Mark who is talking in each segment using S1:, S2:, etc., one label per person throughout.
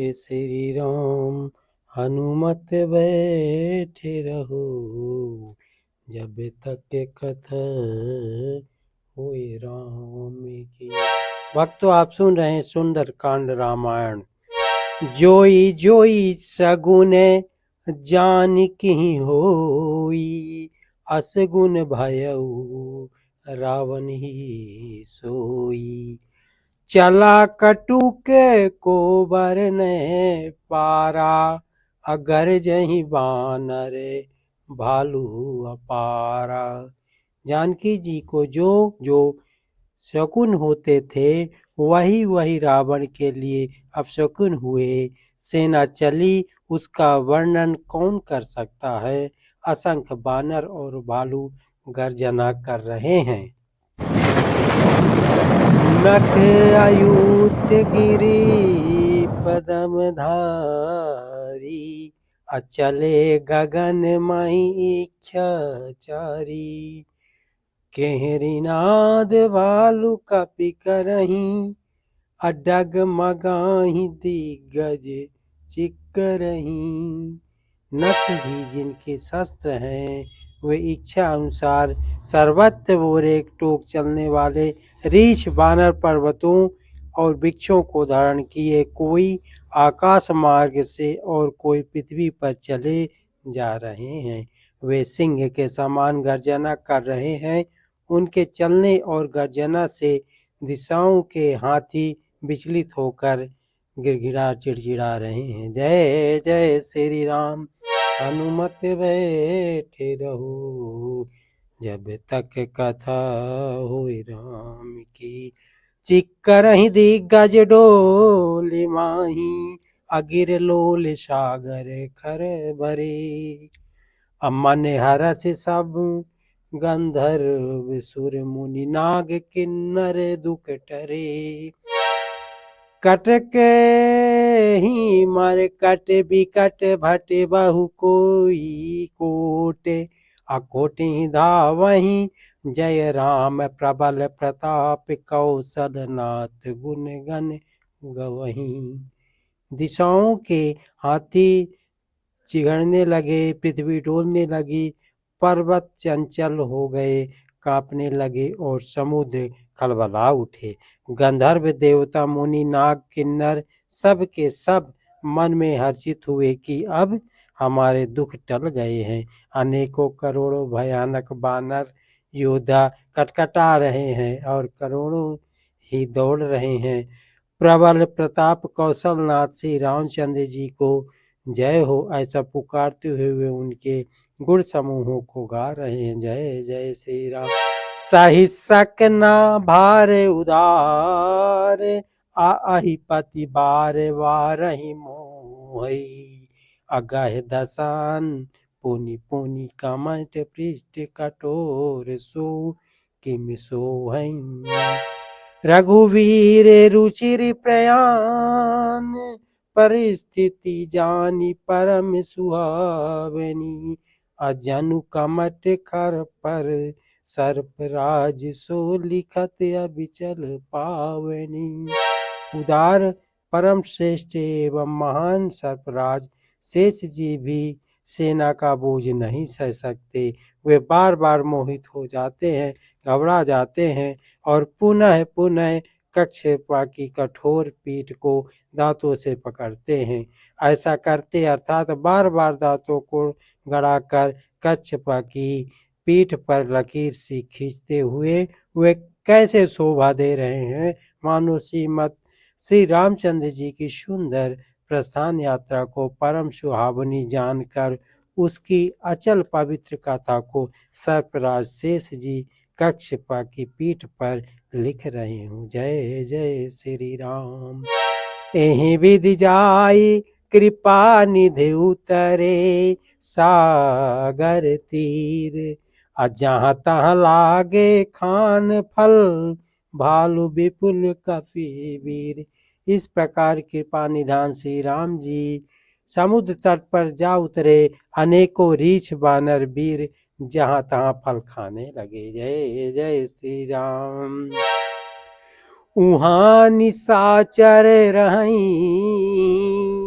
S1: जय श्री राम। हनुमत बैठे रहो जब तक कथा होए राम की। भक्तों, आप सुन रहे हैं सुंदर कांड रामायण। जोई जोई सगुन जानकी होई, असगुन भयउ रावण ही सोई। चला कटुक को बरने पारा, अगर जही बानर भालू अपारा। जानकी जी को जो जो शकुन होते थे वही वही रावण के लिए अपशकुन हुए। सेना चली, उसका वर्णन कौन कर सकता है। असंख्य बानर और भालू गर्जना कर रहे हैं। नख अयूत गिरी पदम धारी, अचले गगन मही इच्छा चारी। केहरी नाद भालू कपि करही, अडग मगाही दिग्गज चिक्करही। नख ही जिनके शस्त्र हैं वे इच्छा अनुसार सर्वत्र ओर एक टोक चलने वाले रीछ बानर पर्वतों और वृक्षों को धारण किए, कोई आकाश मार्ग से और कोई पृथ्वी पर चले जा रहे हैं। वे सिंह के समान गर्जना कर रहे हैं। उनके चलने और गर्जना से दिशाओं के हाथी विचलित होकर गिड़गिड़ा चिड़चिड़ा रहे हैं। जय जय श्री राम। हनुमत बैठे रहो जब तक कथा होए राम की। चिक्करहि दिग्गज डोल माही, अगिर लोल सागर खर भरे। अमन हरस सब गंधर्व सुर मुनि, नाग किन्नर दुख टरे। कटक ही मर कट बिकट भट बहु कोई, कोट अकोट ही धावही जय राम प्रबल प्रताप, कौशल नाथ गुण गण गवही। दिशाओं के हाथी चिघड़ने लगे, पृथ्वी डोलने लगी, पर्वत चंचल हो गए, कांपने लगे और समुद्र खलबला उठे। गंधर्व देवता मुनि नाग किन्नर सब के सब मन में हर्षित हुए कि अब हमारे दुख टल गए हैं। अनेकों करोड़ों भयानक बानर योद्धा कटकटा रहे हैं और करोड़ों ही दौड़ रहे हैं। प्रबल प्रताप कौशलनाथ श्री रामचंद्र जी को जय हो, ऐसा पुकारते हुए वे उनके गुण समूहों को गा रहे हैं। जय जय श्री राम। सहिसक ना भार उदार, आहि पति बार वारहि मोहि। अगह दसान पुनि पुनि कमट पृष्ठ कठोर, सो किम सोहै। रघुवीर रुचिर प्रयान, परिस्थिति जानी परम सुहावनी। अजनु कमट खर पर सर्पराज, सो लिखत अबिचल पावनी। उदार परम श्रेष्ठ एवं महान सर्पराज शेष जी भी सेना का बोझ नहीं सह सकते। वे बार बार मोहित हो जाते हैं, घबरा जाते हैं और पुनः पुनः कच्छपा की कठोर पीठ को दांतों से पकड़ते हैं। ऐसा करते अर्थात बार बार दांतों को गड़ाकर कच्छपा की पीठ पर लकीर सी खींचते हुए वे कैसे शोभा दे रहे हैं, मानो श्रीमद श्री रामचंद्र जी की सुंदर प्रस्थान यात्रा को परम सुहावनी जानकर उसकी अचल पवित्र कथा को सर्पराज शेष जी कच्छपा की पीठ पर लिख रहे हूँ। जय जय श्री राम। एहि विधि जाई कृपा निधि उतरे, सागर तीर जहाँ तहाँ लागे खान फल, भालू विपुल कपि वीर। इस प्रकार कृपा निधान श्री राम जी समुद्र तट पर जा उतरे। अनेकों रीछ बानर वीर जहाँ तहाँ फल खाने लगे। जय जय श्री राम। उहाँ निशाचर रहीं,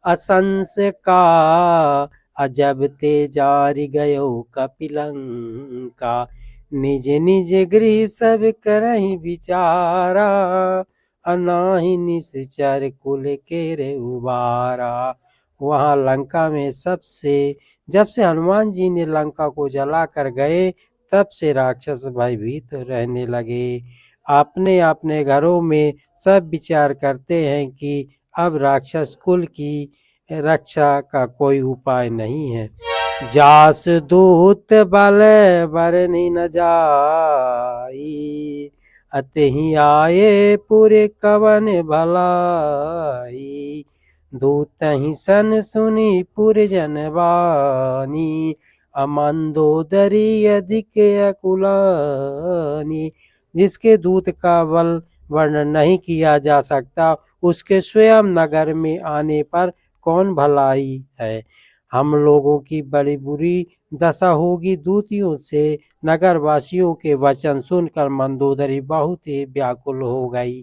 S1: असंस का अजब ते जारी गयो कपिलंका। निज निज गृह सब करहि विचारा, अनाहि निश्चर कुल के रे उबारा। वहाँ लंका में जब से हनुमान जी ने लंका को जला कर गए, तब से राक्षस भयभीत रहने लगे। अपने अपने घरों में सब विचार करते हैं कि अब राक्षस कुल की रक्षा का कोई उपाय नहीं है। जास दूत बल बरनि न जाई, अतहि आए पूरे कवन भलाई। दूत ही सन सुनी पुर जनवानी, अमंदोदरी अधिक अकुलानी। जिसके दूत का बल वर्णन नहीं किया जा सकता, उसके स्वयं नगर में आने पर कौन भलाई है। हम लोगों की बड़ी बुरी दशा होगी दूतियों से। नगर वासियों के वचन सुनकर मंदोदरी बहुत ही व्याकुल हो गई।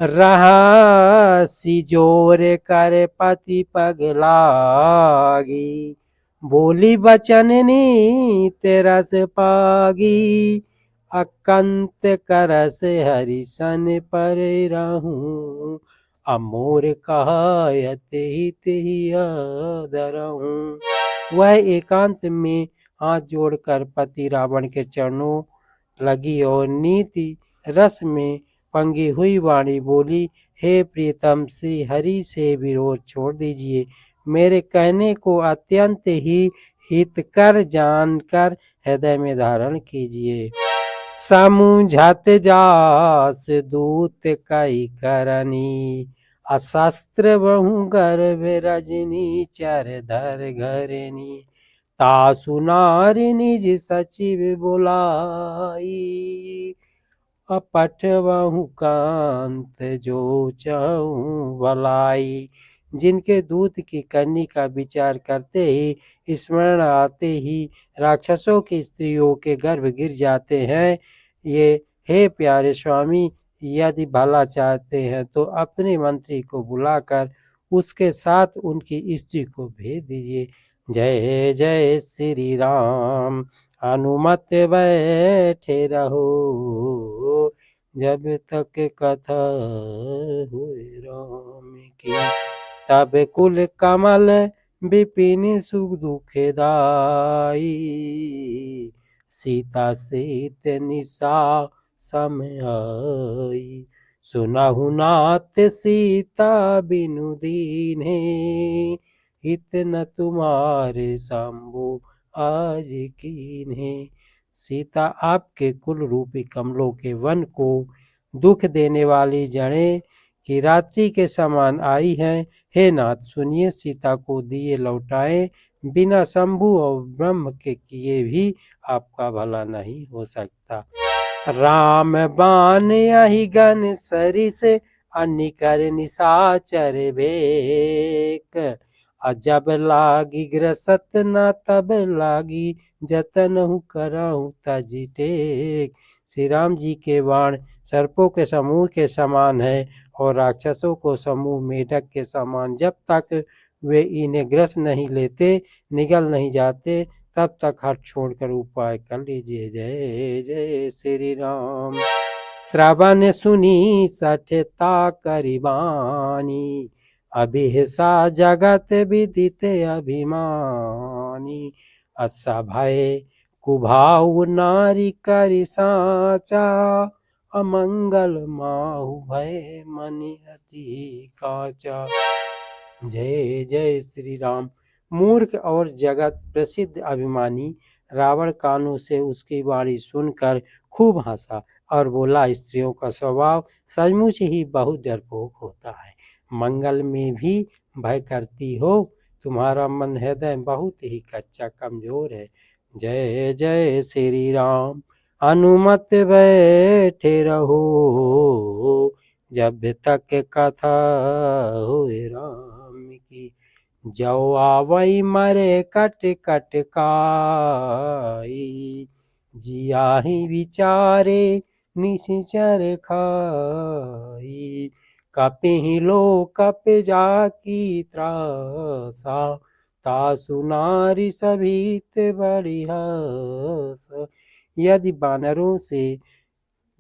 S1: रहसी जोर कर पति पगलागी, बोली बचननी तेरस पागी। अकंत करस हरिसन पर रहूं, अमोर कहायत हित ही आदरऊं। वह एकांत में हाथ जोड़कर पति रावण के चरणों लगी और नीति रस में पंगी हुई वाणी बोली, हे प्रीतम, श्री हरि से विरोध छोड़ दीजिए। मेरे कहने को अत्यंत ही हितकर जानकर हृदय में धारण कीजिए। समझत जास दूत कई करनी, अशस्त्र बहु गर्भ रजनी चर धर घरनी। तासु नारी निज सचिव बुलाई, अपठवहु कांत जो चहु भलाई। जिनके दूत की करनी का विचार करते ही स्मरण आते ही राक्षसों की स्त्रियों के गर्भ गिर जाते हैं। ये हे प्यारे स्वामी, यदि भला चाहते हैं तो अपने मंत्री को बुलाकर उसके साथ उनकी स्त्री को भेज दीजिए। जय जय श्री राम, अनुमत बैठे रहो, जब तक कथा हुए राम की। तब कुल कमल विपिन सुख दुखदाई, सीता सीत निशा समय आई। सुनहु नाथ सीता बिनु दीन्हे, हित न तुम्हारे शंभु आज कीन्हे। सीता आपके कुल रूपी कमलों के वन को दुख देने वाली जड़ें की रात्रि के समान आई हैं। हे नाथ, सुनिए, सीता को दिए लौटाएं, बिना शंभु और ब्रह्म के किए भी आपका भला नहीं हो सकता। राम बान यही गन सरिस, अनिकर निशाचर भेक। जब लागी ग्रसत न तब लागी, जतनहु करहु तजि टेक। श्री राम जी के बाण सर्पों के समूह के समान है और राक्षसों को समूह मेढक के समान। जब तक वे इन्हें ग्रस नहीं लेते, निगल नहीं जाते, तब तक हट छोड़कर उपाय कर लीजिए। जय जय श्री राम। श्रवण सुनी सठता करिबानी, अभिहिसा जगत विदित अभिमानी। असा भय कुभाउ नारी करि साचा, अमंगल माहु भय मनि अति काचा। जय जय श्री राम। मूर्ख और जगत प्रसिद्ध अभिमानी रावण कानों से उसकी वाणी सुनकर खूब हंसा और बोला, स्त्रियों का स्वभाव सचमुच ही बहुत डरपोक होता है, मंगल में भी भय करती हो। तुम्हारा मन हृदय बहुत ही कच्चा कमजोर है। जय जय श्री राम। अनुमत बैठे रहो, जब तक कथा होए राम की। जो आवई मरे कट कट काई, जियाहि विचारे निश्चर खाई। कपिहि लोकप जाकी त्रासा, तासु नारी सभीत बड़ी हस। यदि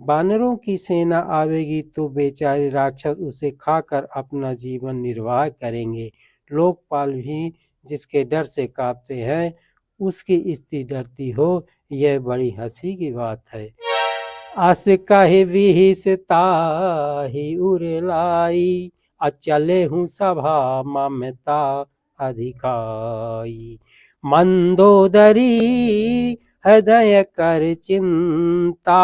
S1: बानरों की सेना आवेगी तो बेचारे राक्षस उसे खाकर अपना जीवन निर्वाह करेंगे। लोकपाल भी जिसके डर से कांपते हैं, उसकी स्त्री डरती हो, यह बड़ी हंसी की बात है। अस कहि विहिस ताहि उरलाई, अचले हूँ सभा ममता अधिकाई। मंदोदरी हृदय कर चिंता,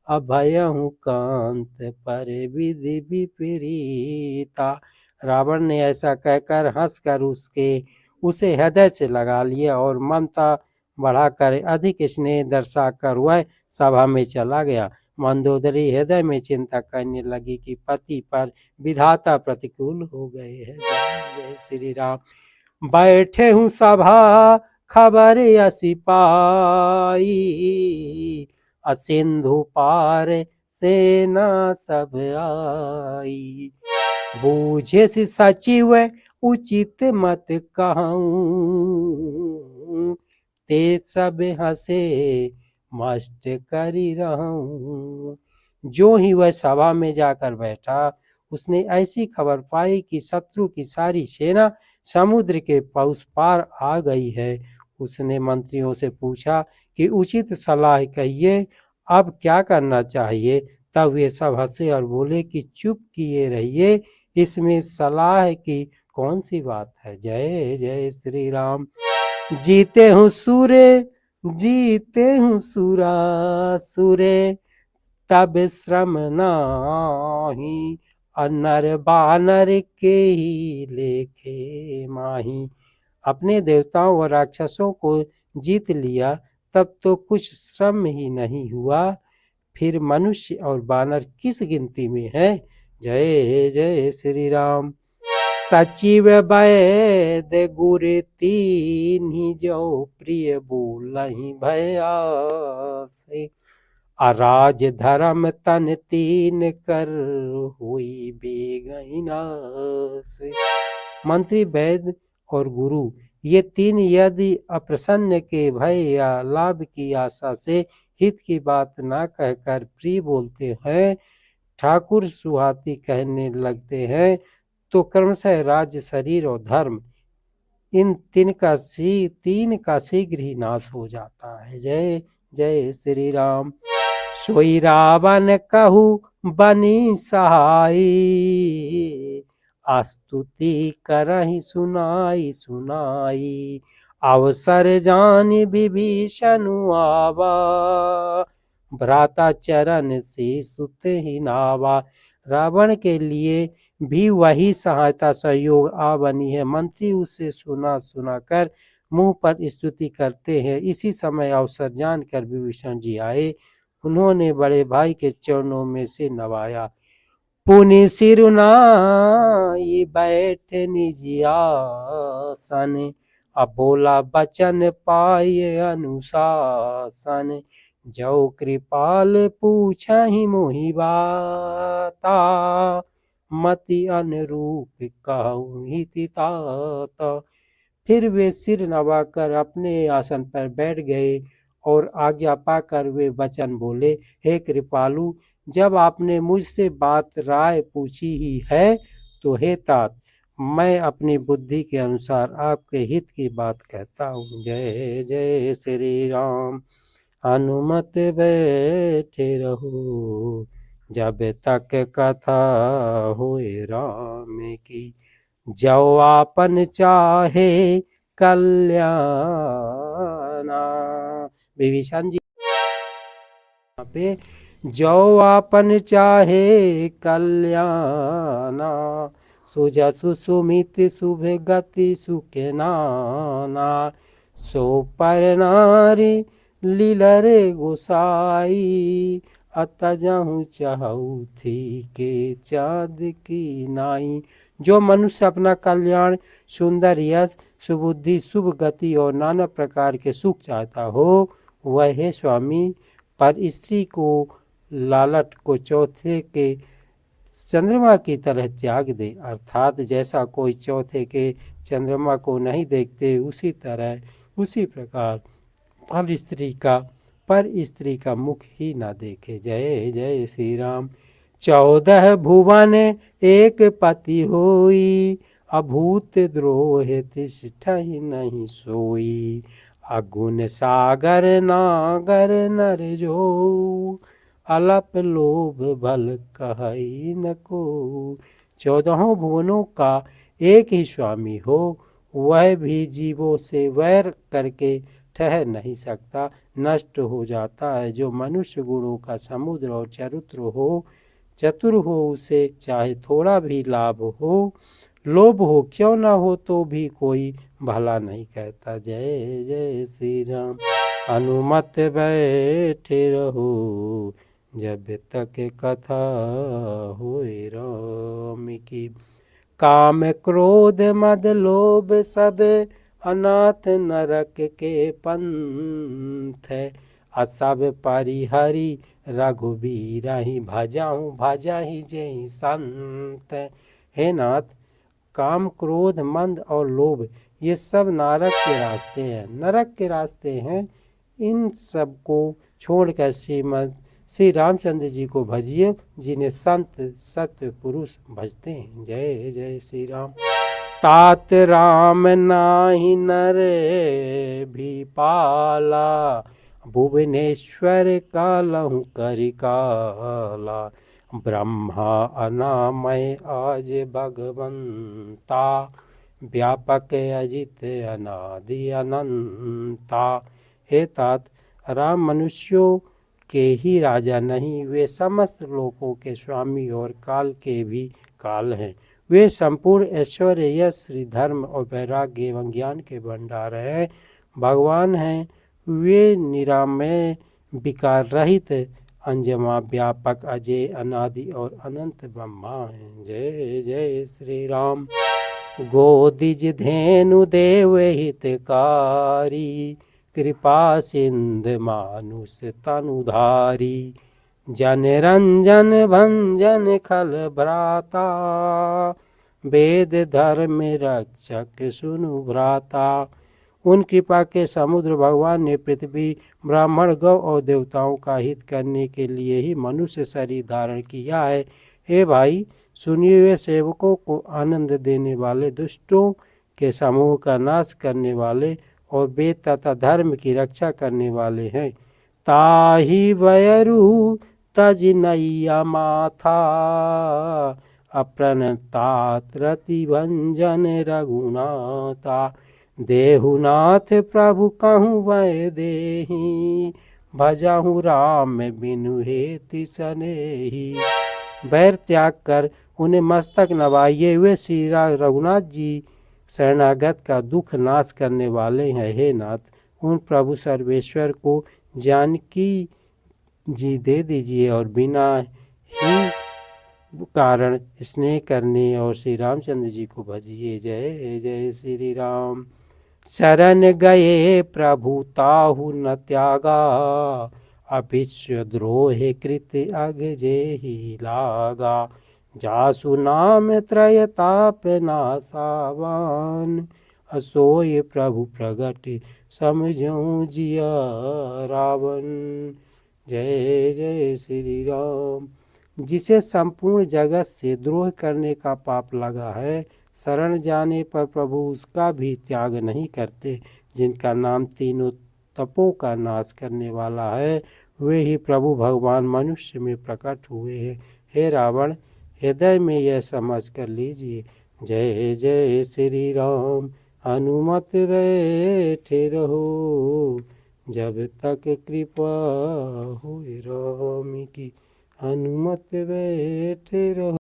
S1: अभयहु कांत पर विधि विपरीता। रावण ने ऐसा कहकर हंसकर उसे हृदय से लगा लिया और ममता बढ़ाकर अधिक स्नेह दर्शाकर वह सभा में चला गया। मंदोदरी हृदय में चिंता करने लगी कि पति पर विधाता प्रतिकूल हो गए हैं। जय श्री राम। बैठे हूँ सभा खबर असी पाई, असिंधु पार सेना सब आई। बूझे से सचिव उचित मत कहूँ, ते सब हंसे मस्त करी रहूं। जो ही वह सभा में जाकर बैठा, उसने ऐसी खबर पाई कि शत्रु की सारी सेना समुद्र के उस पार आ गई है। उसने मंत्रियों से पूछा कि उचित सलाह कहिए, अब क्या करना चाहिए। तब वे सब हंसे और बोले कि चुप किए रहिए, इसमें सलाह की कौन सी बात है। जय जय श्री राम। जीते हूँ सुरे, तब श्रम नाही, नर बानर के ही लेखे माही। अपने देवताओं व राक्षसों को जीत लिया तब तो कुछ श्रम ही नहीं हुआ, फिर मनुष्य और बानर किस गिनती में है। जय जय श्री राम। सचिव वैद्य गुर तीन्ही, जो प्रिय बोलहि भयासे। अराज धर्म तन तीन कर, हुई बेगहिनास। मंत्री वैद्य और गुरु ये तीन यदि अप्रसन्न के भय या लाभ की आशा से हित की बात ना कहकर प्रिय बोलते हैं, ठाकुर सुहाती कहने लगते हैं, तो क्रमशः राज्य, शरीर और धर्म इन तीन का शीघ्र ही नाश हो जाता है। जय जय श्री राम। सोई रावण कहू बनी सहाई, स्तुति करहि सुनाई। अवसर जानि विभीषण आवा, भ्राता चरण से सुत ही नावा। रावण के लिए भी वही सहायता सहयोग आ बनी है। मंत्री उसे सुना कर मुंह पर स्तुति करते हैं। इसी समय अवसर जानकर विभीषण जी आए, उन्होंने बड़े भाई के चरणों में से नवाया। पुनि सिरुनाई बैठ निज आसन, अब बोला बचन पाए अनुशासन। जो कृपाल पूछहि मोहि बाता, मति अनुरूप कहूँ हिति तात। फिर वे सिर नवाकर अपने आसन पर बैठ गए और आज्ञा पाकर वे वचन बोले, हे कृपालु, जब आपने मुझसे बात राय पूछी ही है तो हे तात, मैं अपनी बुद्धि के अनुसार आपके हित की बात कहता हूँ। जय जय श्री राम। हनुमत बैठे रहो, जब तक कथा होए राम की। जो आपन चाहे कल्याणा। विभीषण जी पे जो आपन चाहे कल्याणा, सुजसु सुमित शुभ गति सुखे नाना। सो पर नारी लीलर गोसाई, अतजहु चहु थी के चाँद की नाई। जो मनुष्य अपना कल्याण, सुंदर यश, सुबुद्धि, शुभ गति और नाना प्रकार के सुख चाहता हो, वह है स्वामी। पर स्त्री को लालट को चौथे के चंद्रमा की तरह त्याग दे, अर्थात जैसा कोई चौथे के चंद्रमा को नहीं देखते उसी तरह उसी प्रकार पर स्त्री का मुख ही ना देखे। जय जय श्री राम। 14 भुवन एक पति होई, अभूत द्रोह तिष्ठहि नहीं सोई। अगुन सागर नागर नर जो, अलप लोभ बल कहई न को। 14 भुवनों का एक ही स्वामी हो, वह भी जीवों से वैर करके ठहर नहीं सकता, नष्ट हो जाता है। जो मनुष्य गुणों का समुद्र और चतुर हो उसे चाहे थोड़ा भी लाभ हो, लोभ हो क्यों ना हो तो भी कोई भला नहीं कहता। जय जय श्री राम। अनुमत बैठे रहो, जब तक कथा होए राम की। काम क्रोध मद लोभ सब, अनाथ नरक के पंथ। असब परिहरि रघुबीर ही, भजाही जय संत। हे नाथ, काम क्रोध मंद और लोभ ये सब नरक के रास्ते हैं। इन सब को छोड़कर श्री रामचंद्र जी को भजिए, जिन्हें संत सत्य पुरुष भजते हैं। जय जय श्री राम। तात राम नाही नर भी पाला, भुवनेश्वर कालहु करिकाला। ब्रह्मा अनामय आज भगवंता, व्यापक अजित अनादि अनंता। हे तात, राम मनुष्यों के ही राजा नहीं, वे समस्त लोकों के स्वामी और काल के भी काल हैं। वे संपूर्ण ऐश्वर्य यश श्री धर्म और वैराग्य एवं ज्ञान के भंडार हैं। भगवान हैं वे निरामय विकार रहित अंजमा व्यापक अजय अनादि और अनंत ब्रह्मा हैं। जय जय श्री राम। गोदिज धेनु देव हितकारी, कृपा सिंध मानुष तनुधारी। जन रंजन भंजन खल भ्राता, वेद धर्म रक्षक सुनु भ्राता। उन कृपा के समुद्र भगवान ने पृथ्वी, ब्राह्मण, गौ और देवताओं का हित करने के लिए ही मनुष्य शरीर धारण किया है। हे भाई, सुनिए, वे सेवकों को आनंद देने वाले, दुष्टों के समूह का नाश करने वाले और वेद तथा धर्म की रक्षा करने वाले हैं। ताहि वयरु तज नैया माथा, अप्रणतात रति भंजन रघुनाथा। देहुनाथ प्रभु कहूँ वै देही, भजाहूँ राम बिनु हेति सनेही। बैर त्याग कर उन्हें मस्तक नवाइए, वे श्री रघुनाथ जी शरणागत का दुख नाश करने वाले हैं। हे नाथ, उन प्रभु सर्वेश्वर को जानकी जी दे दीजिए और बिना ही कारण स्नेह करने और श्री रामचंद्र जी को भजिए। जय जय श्री राम। शरण गए प्रभु ताहु न त्यागा, अभिष्य द्रोह कृत अग जेहि लागा। जासु नाम त्रय ताप नासावान, असोय प्रभु प्रगट समझो जिया रावण। जय जय श्री राम। जिसे संपूर्ण जगत से द्रोह करने का पाप लगा है, शरण जाने पर प्रभु उसका भी त्याग नहीं करते। जिनका नाम तीनों तपों का नाश करने वाला है, वे ही प्रभु भगवान मनुष्य में प्रकट हुए हैं। हे रावण, हृदय में यह समझ कर लीजिए। जय जय श्री राम। हनुमत बैठे रहो, जब तक कृपा होए राम की। हनुमत बैठे रहो।